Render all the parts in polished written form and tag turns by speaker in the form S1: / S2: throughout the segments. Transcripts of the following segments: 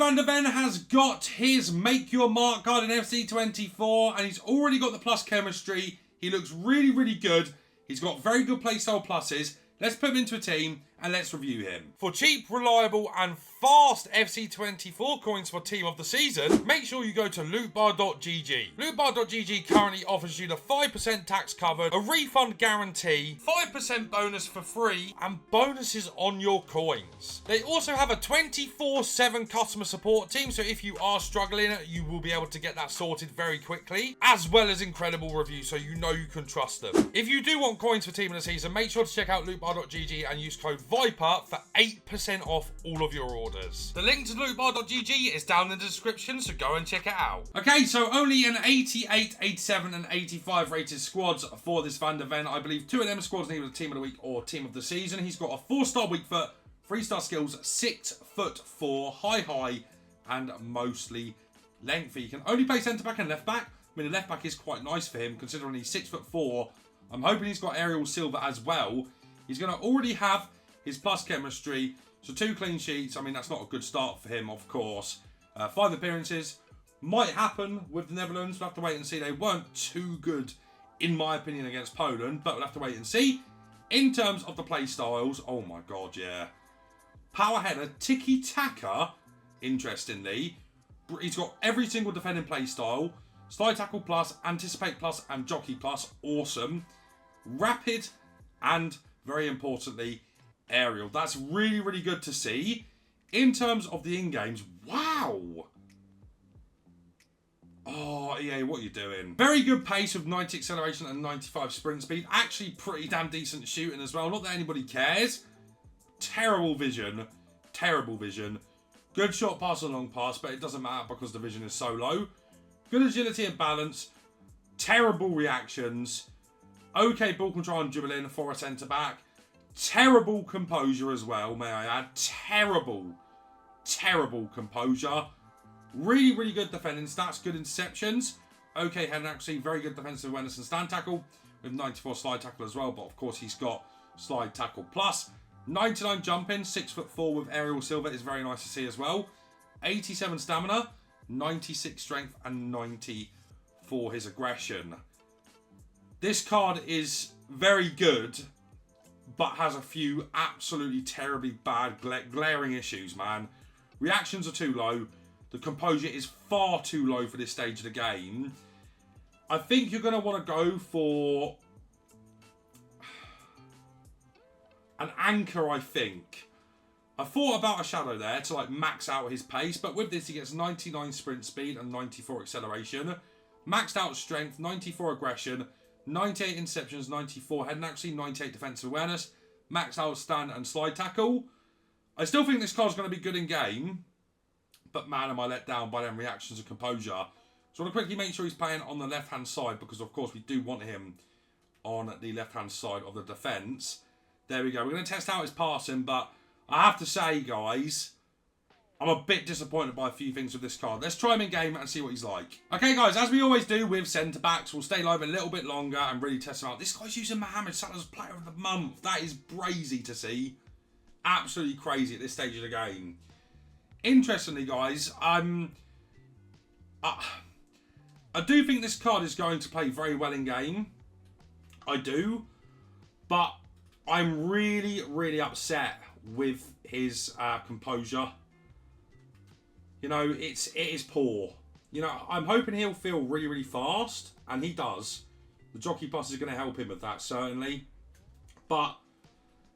S1: van der Ven has got his Make Your Mark card in FC24, and he's already got the plus chemistry. He looks really, really good. He's got very good playstyle pluses. Let's put him into a team and let's review him. For cheap, reliable and fast FC24 coins for Team of the Season, make sure you go to lootbar.gg. Lootbar.gg currently offers you the 5% tax covered, a refund guarantee, 5% bonus for free, and bonuses on your coins. They also have a 24/7 customer support team, so if you are struggling, you will be able to get that sorted very quickly, as well as incredible reviews, so you know you can trust them. If you do want coins for Team of the Season, make sure to check out lootbar.gg and use code VIPER for 8% off all of your orders. The link to lootbar.gg is down in the description, so go and check it out. Okay, so only an 88, 87 and 85 rated squads for this Van der Ven. I believe 2 of them squads need a Team of the Week or Team of the Season. He's got a 4-star weak foot, 3-star skills, 6'4", high, and mostly lengthy. He can only play centre-back and left-back. I mean, the left-back is quite nice for him, considering he's 6'4". I'm hoping he's got aerial silver as well. He's going to already have his plus chemistry, so 2 clean sheets. I mean, that's not a good start for him, of course. 5 appearances. Might happen with the Netherlands. We'll have to wait and see. They weren't too good, in my opinion, against Poland, but we'll have to wait and see. In terms of the play styles, oh my god, yeah. Power header, tiki-taka, interestingly. He's got every single defending play style. Slide tackle plus, anticipate plus, and jockey plus. Awesome. Rapid and, very importantly, aerial. That's really, really good to see. In terms of the in-games, wow. Oh, EA, what are you doing? Very good pace with 90 acceleration and 95 sprint speed. Actually, pretty damn decent shooting as well. Not that anybody cares. Terrible vision. Terrible vision. Good short pass and long pass, but it doesn't matter because the vision is so low. Good agility and balance. Terrible reactions. Okay ball control and dribbling for a centre-back. Terrible composure as well, may I add. Terrible, terrible composure. Really, really good defending stats. Good interceptions. Okay head accuracy. Very good defensive awareness and stand tackle. With 94 slide tackle as well. But of course he's got slide tackle plus. 99 jumping. 6'4" with aerial silver is very nice to see as well. 87 stamina. 96 strength and 90 for his aggression. This card is very good, but has a few absolutely terribly bad glaring issues, man. Reactions are too low. The composure is far too low for this stage of the game. I think you're going to want to go for an anchor, I think. I thought about a shadow there to like max out his pace, but with this he gets 99 sprint speed and 94 acceleration. Maxed out strength, 94 aggression, 98 interceptions, 94 head and accuracy, 98 defensive awareness, maxed out stand and slide tackle. I still think this card's going to be good in game, but man, am I let down by them reactions and composure. So I want to quickly make sure he's playing on the left-hand side, because of course we do want him on the left-hand side of the defence. There we go. We're going to test out his passing, but I have to say, guys, I'm a bit disappointed by a few things with this card. Let's try him in game and see what he's like. Okay, guys, as we always do with centre-backs, we'll stay live a little bit longer and really test him out. This guy's using Mohamed Salah as Player of the Month. That is crazy to see. Absolutely crazy at this stage of the game. Interestingly, guys, I do think this card is going to play very well in game. I do. But I'm really, really upset with his composure. You know, it is poor. You know, I'm hoping he'll feel really, really fast, and he does. The jockey plus is going to help him with that, certainly. But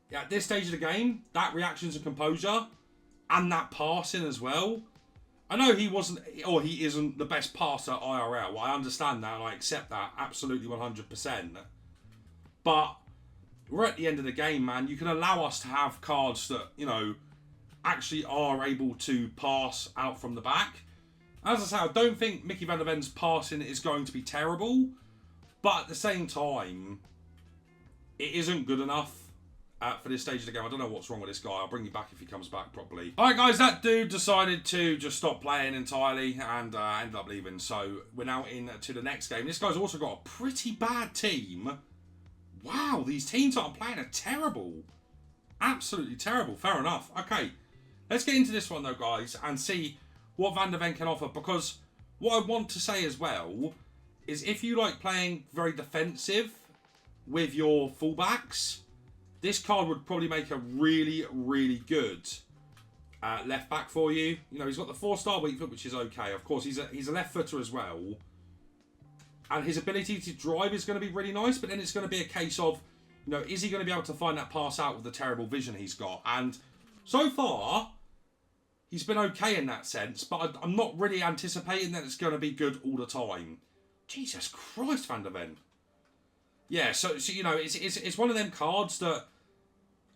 S1: yeah, at this stage of the game, that reactions and composure, and that passing as well. I know he wasn't, or he isn't the best passer IRL. I understand that, and I accept that absolutely 100%. But we're at the end of the game, man. You can allow us to have cards that, you know, actually are able to pass out from the back. As I say, I don't think Mickey van der Ven's passing is going to be terrible, but at the same time, it isn't good enough for this stage of the game. I don't know what's wrong with this guy. I'll bring you back if he comes back properly. Alright guys, that dude decided to just stop playing entirely and ended up leaving. So we're now into the next game. This guy's also got a pretty bad team. Wow, these teams that I'm playing are terrible. Absolutely terrible. Fair enough. Okay, let's get into this one though, guys, and see what Van der Ven can offer. Because what I want to say as well is if you like playing very defensive with your fullbacks, this card would probably make a really, really good left back for you. You know, he's got the 4-star weak foot, which is okay. Of course, he's a left footer as well. And his ability to drive is going to be really nice, but then it's going to be a case of, you know, is he going to be able to find that pass out with the terrible vision he's got? And so far, he's been okay in that sense, but I'm not really anticipating that it's going to be good all the time. Jesus Christ, Van der Ven. Yeah, so you know, it's one of them cards that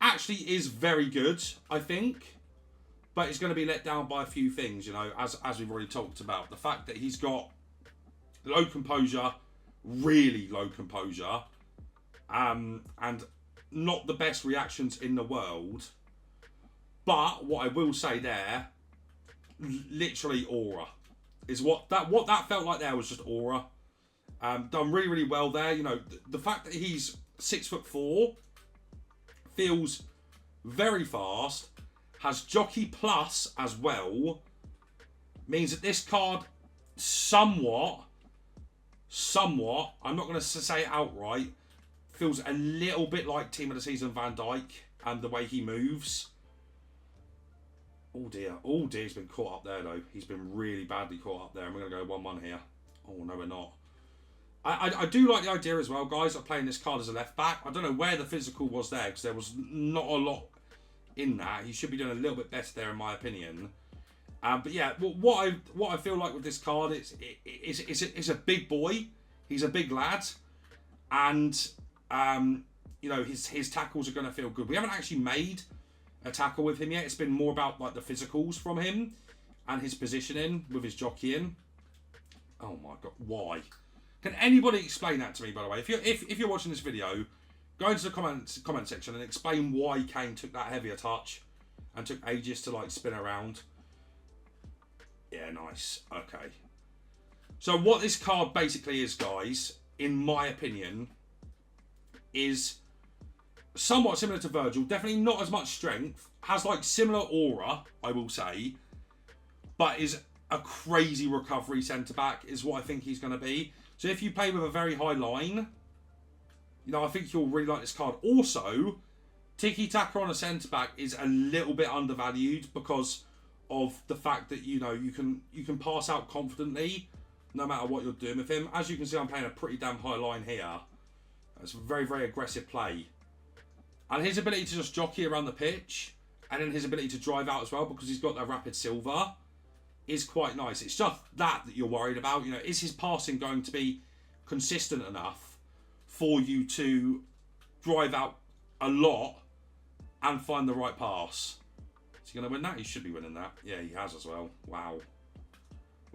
S1: actually is very good, I think, but it's going to be let down by a few things, you know, as we've already talked about. The fact that he's got low composure, really low composure, and not the best reactions in the world. But what I will say there, literally aura, is what that felt like there was just aura. Done really, really well there. You know, the fact that he's 6'4" feels very fast, has jockey plus as well, means that this card somewhat, I'm not going to say it outright, feels a little bit like Team of the Season Van Dijk and the way he moves. Oh dear, he's been caught up there though. He's been really badly caught up there, and we're going to go 1-1 here. Oh no, we're not. I do like the idea as well, guys, of playing this card as a left back. I don't know where the physical was there, because there was not a lot in that. He should be doing a little bit better there, in my opinion. But yeah, what I feel like with this card, it's a big boy. He's a big lad, and you know, his tackles are going to feel good. We haven't actually made a tackle with him yet. It's been more about like the physicals from him and his positioning with his jockeying. Oh my god, why? Can anybody explain that to me, by the way? If you're watching this video, go into the comment section and explain why Kane took that heavier touch and took ages to like spin around. Yeah, nice. Okay. So what this card basically is, guys, in my opinion, is somewhat similar to Virgil. Definitely not as much strength. Has like similar aura, I will say, but is a crazy recovery centre-back is what I think he's going to be. So if you play with a very high line, you know, I think you'll really like this card. Also, tiki-taka on a centre-back is a little bit undervalued because of the fact that, you know, you can pass out confidently no matter what you're doing with him. As you can see, I'm playing a pretty damn high line here. It's a very, very aggressive play. And his ability to just jockey around the pitch, and then his ability to drive out as well, because he's got that rapid silver, is quite nice. It's just that you're worried about. You know, is his passing going to be consistent enough for you to drive out a lot and find the right pass? Is he going to win that? He should be winning that. Yeah, he has as well. Wow.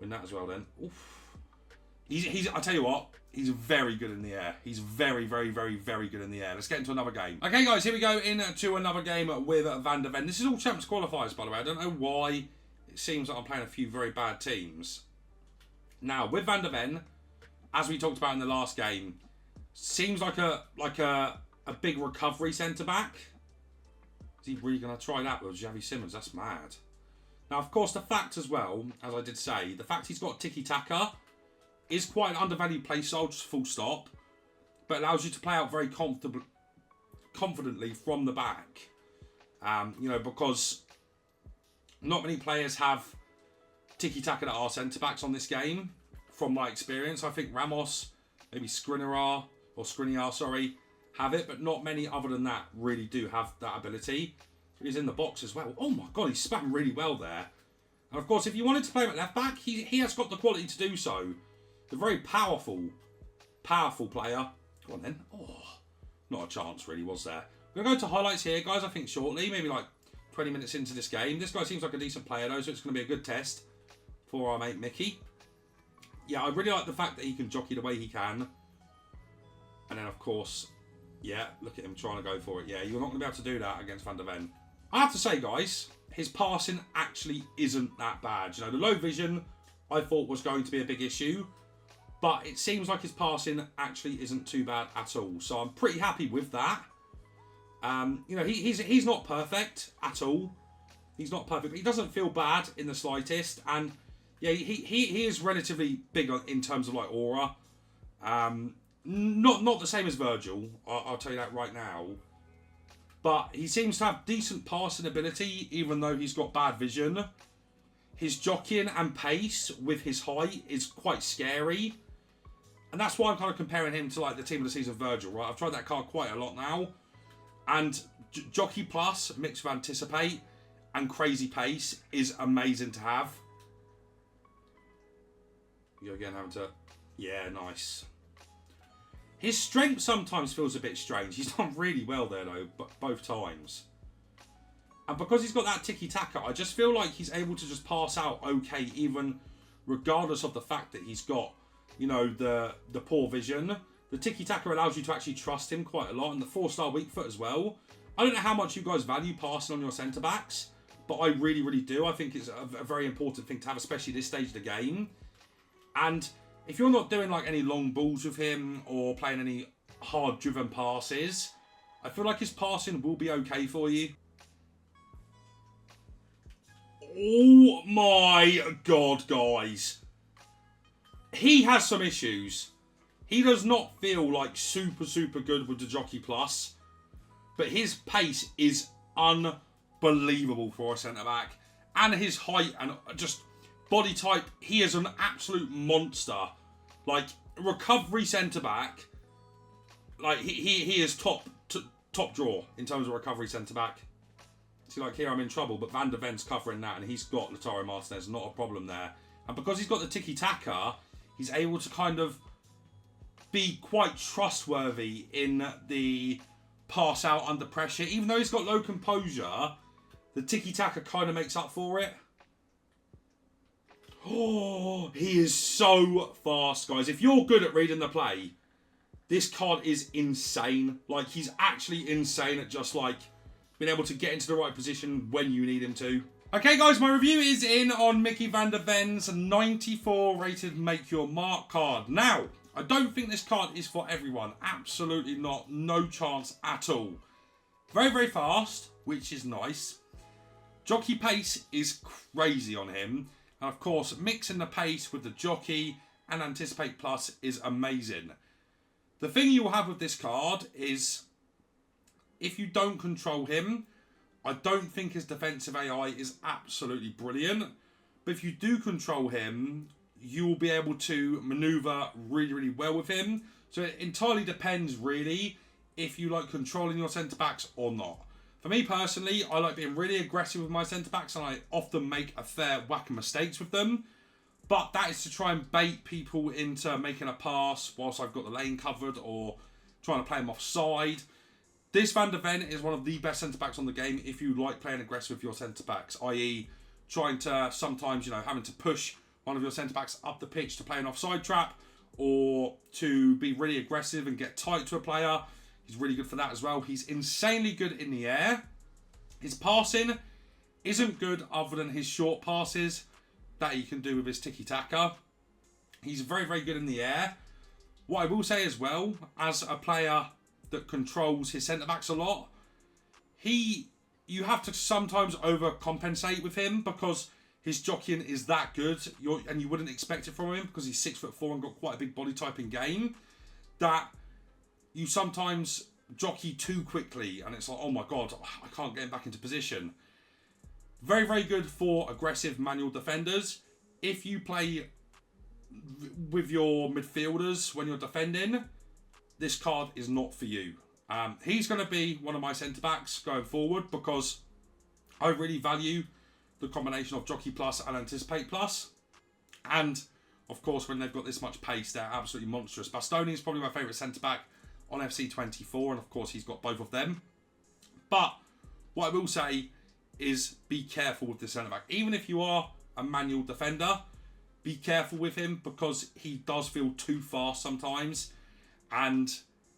S1: Win that as well then. Oof. He's. I tell you what, he's very good in the air. He's very, very, very, very good in the air. Let's get into another game. Okay, guys, here we go into another game with Van der Ven. This is all Champs qualifiers, by the way. I don't know why it seems like I'm playing a few very bad teams. Now, with Van der Ven, as we talked about in the last game, seems like a big recovery centre-back. Is he really going to try that with Xavi Simons? That's mad. Now, of course, the fact as well, as I did say, the fact he's got tiki-taka is quite an undervalued play style, just full stop, but allows you to play out very confidently from the back. You know, because not many players have tiki-taka that are centre-backs on this game, from my experience. I think Ramos, maybe Skriniar, have it, but not many other than that really do have that ability. He's in the box as well. Oh my god, he's spammed really well there. And of course, if you wanted to play him at left back, he has got the quality to do so. The very powerful player. Go on then. Oh, not a chance really, was there? We're going to go to highlights here, guys, I think shortly. Maybe like 20 minutes into this game. This guy seems like a decent player, though, so it's going to be a good test for our mate Mickey. Yeah, I really like the fact that he can jockey the way he can. And then, of course, yeah, look at him trying to go for it. Yeah, you're not going to be able to do that against Van der Ven. I have to say, guys, his passing actually isn't that bad. You know, the low vision I thought was going to be a big issue, but it seems like his passing actually isn't too bad at all. So I'm pretty happy with that. You know, he's not perfect at all, He's not perfect. He doesn't feel bad in the slightest. And yeah, he is relatively big in terms of like aura. Not the same as Virgil, I'll tell you that right now. But he seems to have decent passing ability, even though he's got bad vision. His jockeying and pace with his height is quite scary. And that's why I'm kind of comparing him to like the team of the season Virgil, right? I've tried that card quite a lot now. And Jockey Plus mixed with Anticipate and Crazy Pace is amazing to have. You again having to... Yeah, nice. His strength sometimes feels a bit strange. He's done really well there though, both times. And because he's got that tiki-taka, I just feel like he's able to just pass out okay, even regardless of the fact that he's got, you know, the poor vision. The tiki-taka allows you to actually trust him quite a lot, and the 4-star weak foot as well. I don't know how much you guys value passing on your centre-backs, but I really, really do. I think it's a very important thing to have, especially this stage of the game. And if you're not doing like any long balls with him or playing any hard-driven passes, I feel like his passing will be okay for you. Oh my god, guys. He has some issues. He does not feel like super good with the Jockey Plus. But his pace is unbelievable for a centre-back. And his height and just body type, he is an absolute monster. Like, recovery centre-back, like, he is top draw in terms of recovery centre-back. See, like, here I'm in trouble, but Van der Ven's covering that, and he's got Lautaro Martinez, not a problem there. And because he's got the tiki-taka, he's able to kind of be quite trustworthy in the pass out under pressure. Even though he's got low composure, the tiki-taka kind of makes up for it. Oh, he is so fast, guys. If you're good at reading the play, this card is insane. Like, he's actually insane at just, like, being able to get into the right position when you need him to. Okay, guys, my review is in on Mickey van der Ven's 94 rated Make Your Mark card. Now, I don't think this card is for everyone. Absolutely not. No chance at all. Very, very fast, which is nice. Jockey pace is crazy on him. And of course, mixing the pace with the jockey and Anticipate Plus is amazing. The thing you'll have with this card is, if you don't control him, I don't think his defensive AI is absolutely brilliant. But if you do control him, you will be able to maneuver really, really well with him. So it entirely depends, really, if you like controlling your centre-backs or not. For me personally, I like being really aggressive with my centre-backs, and I often make a fair whack of mistakes with them. But that is to try and bait people into making a pass whilst I've got the lane covered, or trying to play them offside. This Van der Ven is one of the best centre-backs on the game if you like playing aggressive with your centre-backs, i.e. trying to sometimes, you know, having to push one of your centre-backs up the pitch to play an offside trap, or to be really aggressive and get tight to a player. He's really good for that as well. He's insanely good in the air. His passing isn't good other than his short passes that he can do with his tiki-taka. He's very, very good in the air. What I will say as well, as a player that controls his centre-backs a lot, you have to sometimes overcompensate with him because his jockeying is that good, and you wouldn't expect it from him because he's 6'4" and got quite a big body type in game, that you sometimes jockey too quickly and it's like, oh my god, I can't get him back into position. Very, very good for aggressive manual defenders. If you play with your midfielders when you're defending, this card is not for you. He's going to be one of my centre-backs going forward because I really value the combination of Jockey Plus and Anticipate Plus. And, of course, when they've got this much pace, they're absolutely monstrous. Bastoni is probably my favourite centre-back on FC24, and, of course, he's got both of them. But what I will say is be careful with the centre-back. Even if you are a manual defender, be careful with him because he does feel too fast sometimes, and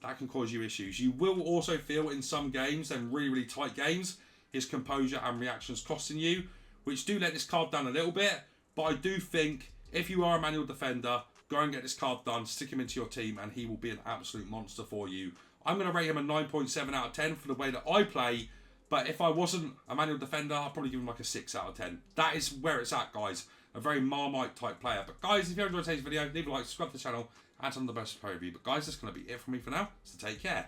S1: that can cause you issues. You will also feel in some games, then really, really tight games, his composure and reactions costing you, which do let this card down a little bit. But I do think if you are a manual defender, go and get this card done, stick him into your team, and he will be an absolute monster for you. I'm going to rate him a 9.7 out of 10 for the way that I play But if I wasn't a manual defender, I'd probably give him like a 6 out of 10. That is where it's at, guys. A very Marmite type player. But guys, if you enjoyed today's video, leave a like, subscribe to the channel, and on the best pro review. But guys, that's going to be it from me for now. So take care.